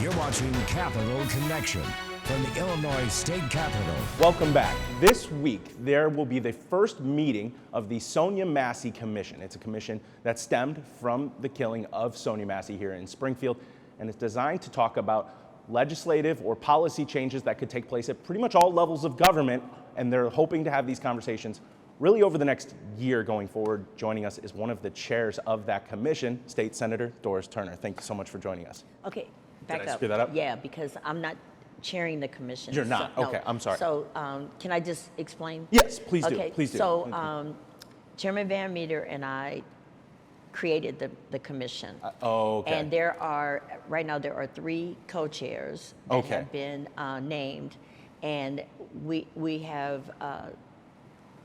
You're watching Capital Connection from the Illinois State Capitol. Welcome back. This week, there will be the first meeting of the Sonia Massey Commission. It's a commission that stemmed from the killing of Sonia Massey here in Springfield, and it's designed to talk about legislative or policy changes that could take place at pretty much all levels of government, and they're hoping to have these conversations really over the next year going forward. Joining us is one of the chairs of that commission, State Senator Doris Turner. Thank you so much for joining us. Okay, back Did I up. screw that up? Yeah, because I'm not chairing the commission. You're not? So, no. Okay, I'm sorry. So can I just explain? Yes, please do. Okay, Please do. so Chairman Van Meter and I created the commission. Okay. And right now there are 3 co-chairs that have been named, and we have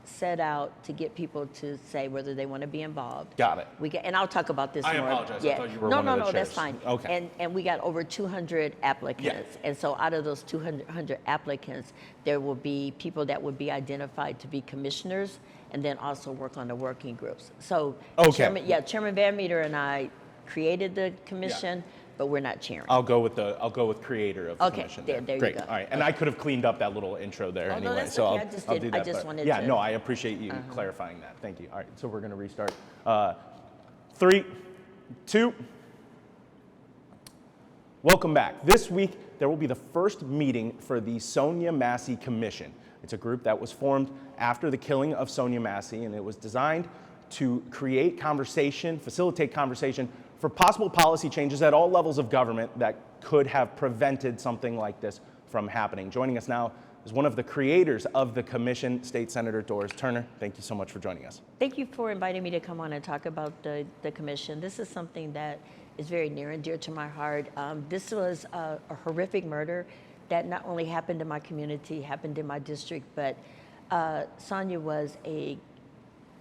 set out to get people to say whether they want to be involved. Got it. And I'll talk about this I more. apologize. Yeah. I thought you were no, one no, of the no, chairs. that's fine. Okay. And we got over 200 applicants. Yeah. And so out of those 200 applicants, there will be people that would be identified to be commissioners and then also work on the working groups. So Chairman Van Meter and I created the commission, but we're not chairing. I'll go with creator of the commission. There Great. you go. All right, and I could have cleaned up that little intro there Oh, anyway, no, that's so okay. I'll do that. I just wanted yeah, to. no, I appreciate you clarifying that. Thank you. All right, so we're going to restart. 3, 2. Welcome back. This week there will be the first meeting for the Sonia Massey Commission. It's a group that was formed after the killing of Sonia Massey, and it was designed to create conversation, facilitate conversation for possible policy changes at all levels of government that could have prevented something like this from happening. Joining us now is one of the creators of the commission, State Senator Doris Turner. Thank you so much for joining us. Thank you for inviting me to come on and talk about the commission. This is something that is very near and dear to my heart. This was a horrific murder that not only happened in my community, happened in my district, but Sonia was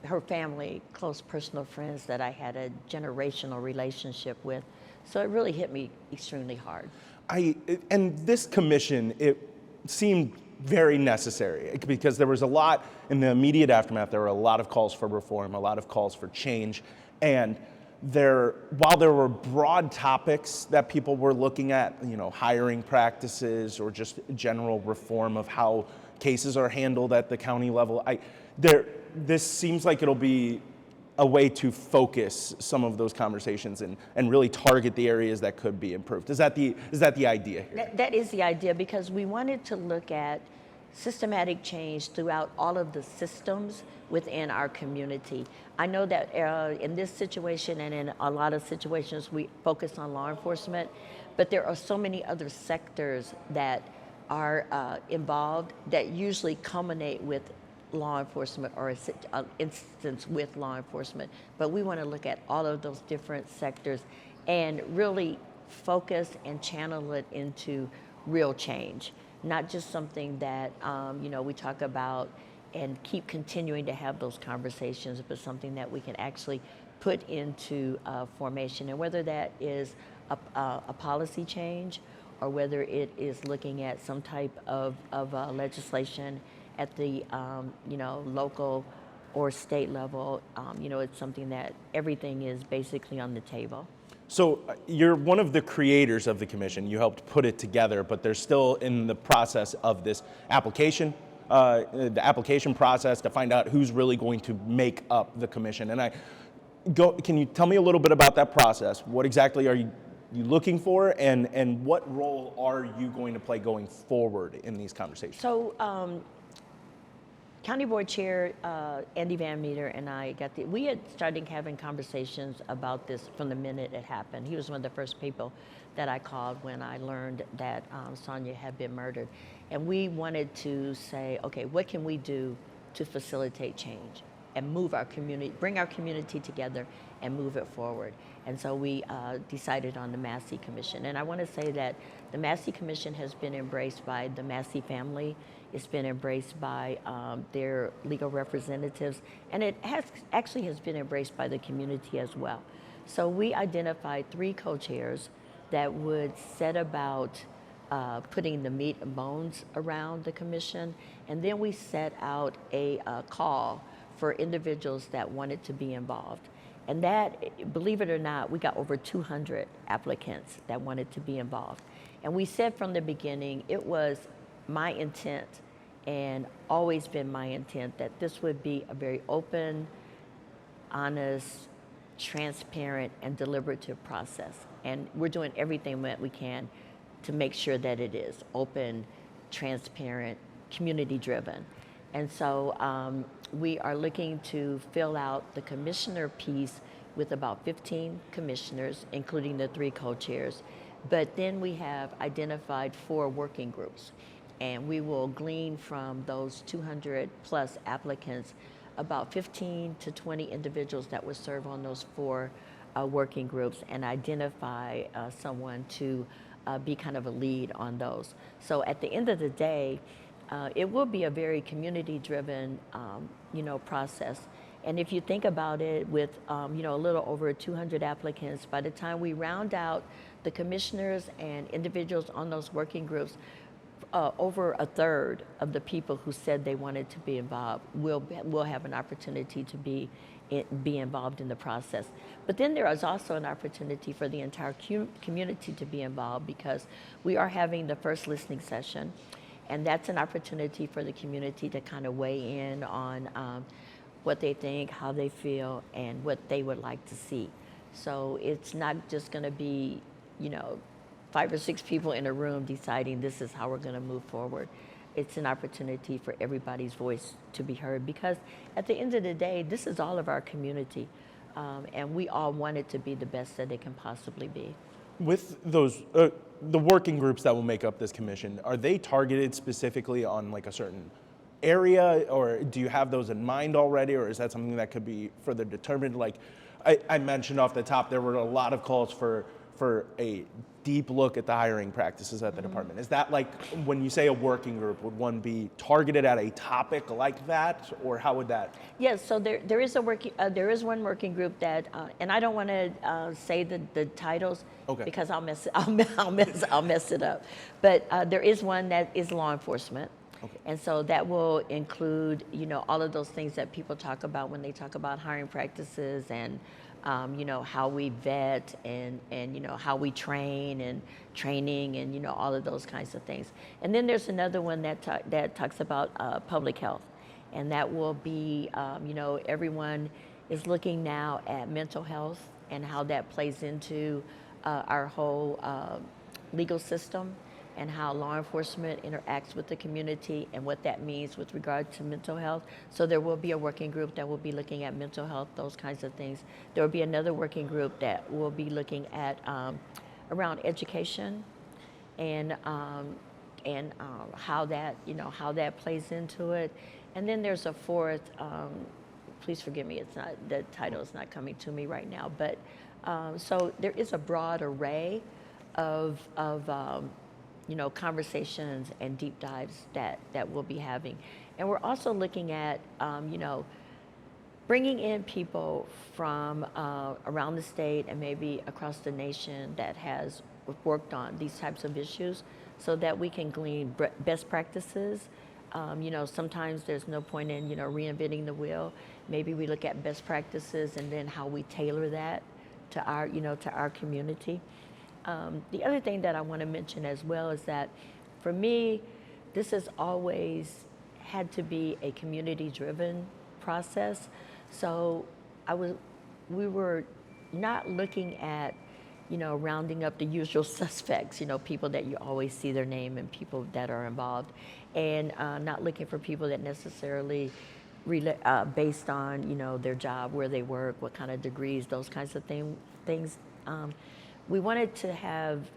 her family, close personal friends that I had a generational relationship with. So it really hit me extremely hard. And this commission, it seemed very necessary because there was a lot in the immediate aftermath. There were a lot of calls for reform, a lot of calls for change. And while there were broad topics that people were looking at, hiring practices or just general reform of how cases are handled at the county level, this seems like it'll be a way to focus some of those conversations and really target the areas that could be improved. Is that the idea here? That is the idea, because we wanted to look at systematic change throughout all of the systems within our community. I know that in this situation and in a lot of situations we focus on law enforcement, but there are so many other sectors that are involved that usually culminate with law enforcement or an instance with law enforcement. But we want to look at all of those different sectors and really focus and channel it into real change, not just something that we talk about and keep continuing to have those conversations, but something that we can actually put into formation. And whether that is a policy change or whether it is looking at some type of legislation at the local or state level, it's something that everything is basically on the table. So you're one of the creators of the commission. You helped put it together, but they're still in the process of this application, the application process to find out who's really going to make up the commission. And can you tell me a little bit about that process? What exactly are you looking for, and what role are you going to play going forward in these conversations? So County Board Chair Andy Van Meter and I we had started having conversations about this from the minute it happened. He was one of the first people that I called when I learned that Sonia had been murdered. And we wanted to say, okay, what can we do to facilitate change and move our community, bring our community together and move it forward? And so we decided on the Massey Commission. And I want to say that the Massey Commission has been embraced by the Massey family. It's been embraced by their legal representatives, and it actually has been embraced by the community as well. So we identified 3 co-chairs that would set about putting the meat and bones around the commission, and then we set out a call for individuals that wanted to be involved. And that, believe it or not, we got over 200 applicants that wanted to be involved. And we said from the beginning, it was my intent and always been my intent that this would be a very open, honest, transparent, and deliberative process. And we're doing everything that we can to make sure that it is open, transparent, community-driven. And so we are looking to fill out the commissioner piece with about 15 commissioners, including the 3 co-chairs. But then we have identified 4 working groups. And we will glean from those 200 plus applicants about 15 to 20 individuals that would serve on those 4 working groups and identify someone to be kind of a lead on those. So at the end of the day, it will be a very community-driven, process. And if you think about it, with a little over 200 applicants, by the time we round out the commissioners and individuals on those working groups, over a third of the people who said they wanted to be involved will have an opportunity to be involved in the process. But then there is also an opportunity for the entire community to be involved, because we are having the first listening session, and that's an opportunity for the community to kind of weigh in on what they think, how they feel, and what they would like to see. So it's not just going to be, 5 or 6 people in a room deciding this is how we're going to move forward. It's an opportunity for everybody's voice to be heard, because at the end of the day, this is all of our community, and we all want it to be the best that it can possibly be. With those, the working groups that will make up this commission, are they targeted specifically on like a certain area, or do you have those in mind already, or is that something that could be further determined? Like I mentioned off the top, there were a lot of calls for a deep look at the hiring practices at the department. Is that like, when you say a working group, would one be targeted at a topic like that, or how would that? Yes, so there is one working group that, and I don't want to say the titles, Okay. because I'll mess it up. But there is one that is law enforcement. Okay. And so that will include, all of those things that people talk about when they talk about hiring practices, and how we vet, and how we train, and training, and all of those kinds of things. And then there's another one that talks about public health, and that will be, everyone is looking now at mental health and how that plays into our whole legal system, and how law enforcement interacts with the community, and what that means with regard to mental health. So there will be a working group that will be looking at mental health, those kinds of things. There will be another working group that will be looking at around education, and how that plays into it. And then there's a fourth. Please forgive me; the title is not coming to me right now. But so there is a broad array of conversations and deep dives that we'll be having. And we're also looking at, bringing in people from around the state and maybe across the nation that has worked on these types of issues, so that we can glean best practices. Sometimes there's no point in, reinventing the wheel. Maybe we look at best practices and then how we tailor that to our community. The other thing that I want to mention as well is that, for me, this has always had to be a community-driven process. So we were not looking at, rounding up the usual suspects, people that you always see their name and people that are involved, and not looking for people that necessarily based on, their job, where they work, what kind of degrees, those kinds of things. We wanted to have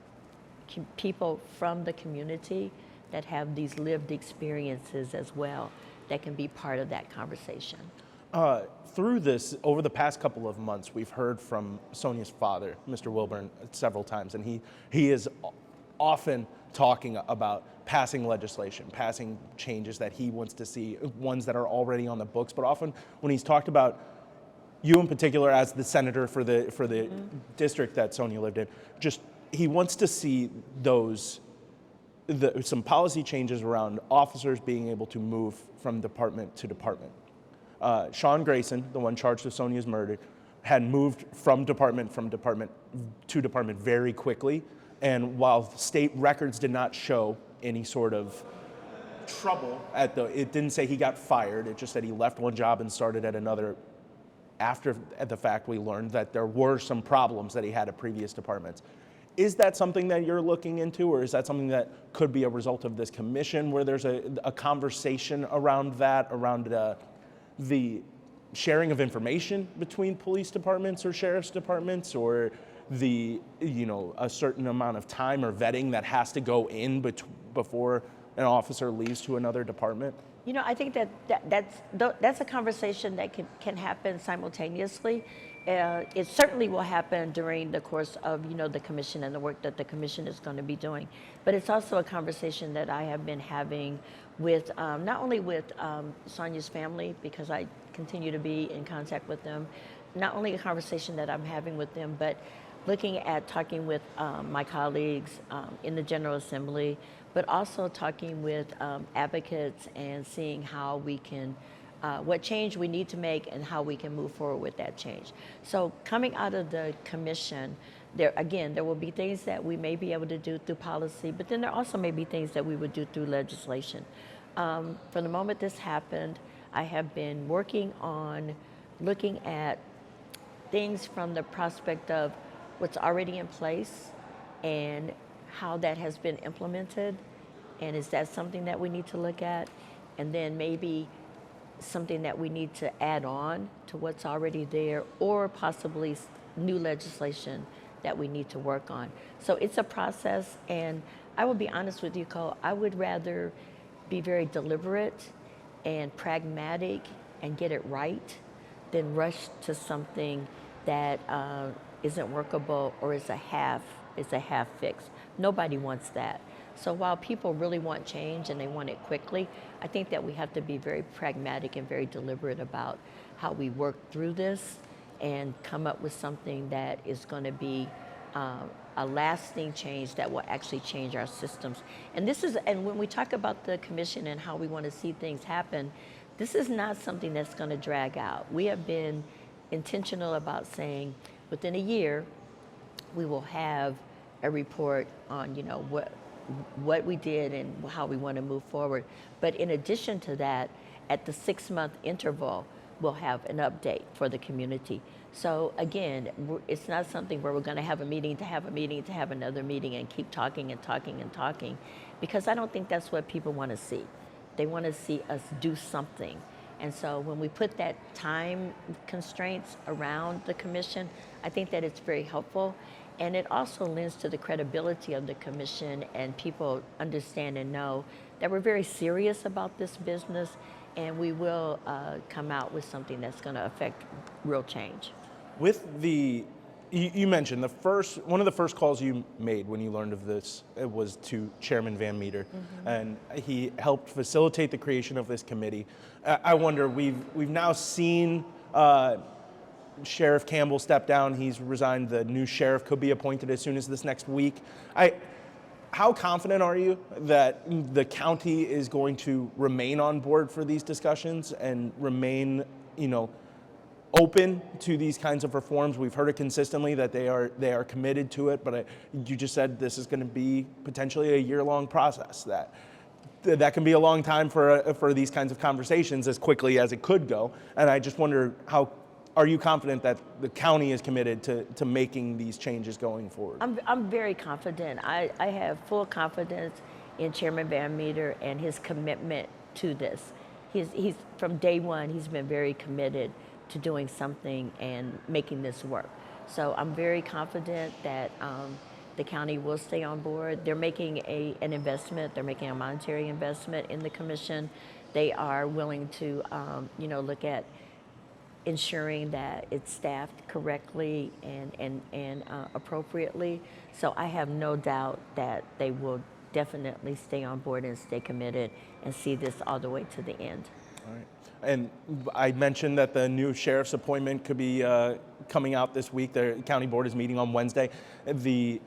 people from the community that have these lived experiences as well, that can be part of that conversation. Through this, over the past couple of months, we've heard from Sonia's father, Mr. Wilburn, several times, and he is often talking about passing legislation, passing changes that he wants to see, ones that are already on the books. But often when he's talked about you in particular as the senator for the district that Sonia lived in, just he wants to see some policy changes around officers being able to move from department to department. Sean Grayson, the one charged with Sonia's murder, had moved from department to department very quickly. And while state records did not show any sort of trouble it didn't say he got fired, it just said he left one job and started at another. After the fact, we learned that there were some problems that he had at previous departments. Is that something that you're looking into, or is that something that could be a result of this commission where there's a conversation around that, around the sharing of information between police departments or sheriff's departments, or a certain amount of time or vetting that has to go in before an officer leaves to another department? I think that's a conversation that can happen simultaneously. It certainly will happen during the course of the commission and the work that the commission is going to be doing. But it's also a conversation that I have been having with not only with Sonia's family, because I continue to be in contact with them, not only a conversation that I'm having with them, but looking at talking with my colleagues in the General Assembly, but also talking with advocates and seeing how we can, what change we need to make and how we can move forward with that change. So coming out of the commission, there will be things that we may be able to do through policy, but then there also may be things that we would do through legislation. From the moment this happened, I have been working on looking at things from the prospect of what's already in place and how that has been implemented, and is that something that we need to look at, and then maybe something that we need to add on to what's already there, or possibly new legislation that we need to work on. So it's a process, and I will be honest with you, Cole, I would rather be very deliberate and pragmatic and get it right than rush to something that isn't workable or is a half fix. Nobody wants that. So while people really want change and they want it quickly, I think that we have to be very pragmatic and very deliberate about how we work through this and come up with something that is going to be a lasting change that will actually change our systems. And when we talk about the commission and how we want to see things happen, this is not something that's going to drag out. We have been intentional about saying within a year we will have a report on what we did and how we want to move forward. But in addition to that, at the 6-month interval, we'll have an update for the community. So again, it's not something where we're going to have a meeting to have a meeting to have another meeting and keep talking and talking and talking, because I don't think that's what people want to see. They want to see us do something. And so when we put that time constraints around the commission, I think that it's very helpful. And it also lends to the credibility of the commission, and people understand and know that we're very serious about this business, and we will come out with something that's going to affect real change. You mentioned one of the first calls you made when you learned of this was to Chairman Van Meter, and he helped facilitate the creation of this committee. I wonder, we've now seen Sheriff Campbell step down. He's resigned. The new sheriff could be appointed as soon as this next week. How confident are you that the county is going to remain on board for these discussions and remain, open to these kinds of reforms? We've heard it consistently that they are committed to it, but you just said this is going to be potentially a year-long process. That can be a long time for these kinds of conversations, as quickly as it could go. And I just wonder, are you confident that the county is committed to making these changes going forward? I'm very confident. I have full confidence in Chairman Van Meter and his commitment to this. He's from day one, he's been very committed to doing something and making this work. So I'm very confident that the county will stay on board. They're making an investment. They're making a monetary investment in the commission. They are willing to, look at ensuring that it's staffed correctly and appropriately. So I have no doubt that they will definitely stay on board and stay committed and see this all the way to the end. All right. And I mentioned that the new sheriff's appointment could be coming out this week. The county board is meeting on Wednesday. The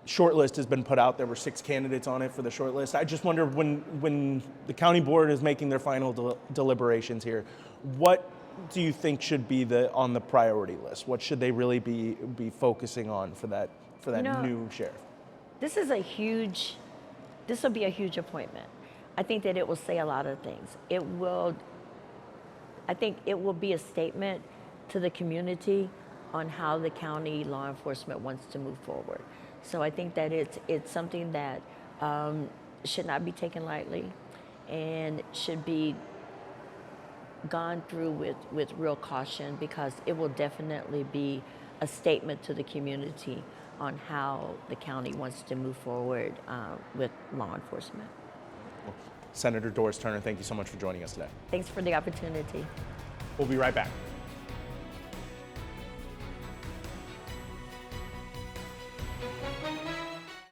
shortlist has been put out. There were 6 candidates on it for the shortlist. I just wonder, when the county board is making their final deliberations here, what do you think should be on the priority list? What should they really be focusing on for that new sheriff? This will be a huge appointment. I think that it will say a lot of things. I think it will be a statement to the community on how the county law enforcement wants to move forward. So I think that it's something that should not be taken lightly and should be gone through with real caution, because it will definitely be a statement to the community on how the county wants to move forward with law enforcement. Well, Senator Doris Turner, thank you so much for joining us today. Thanks for the opportunity. We'll be right back.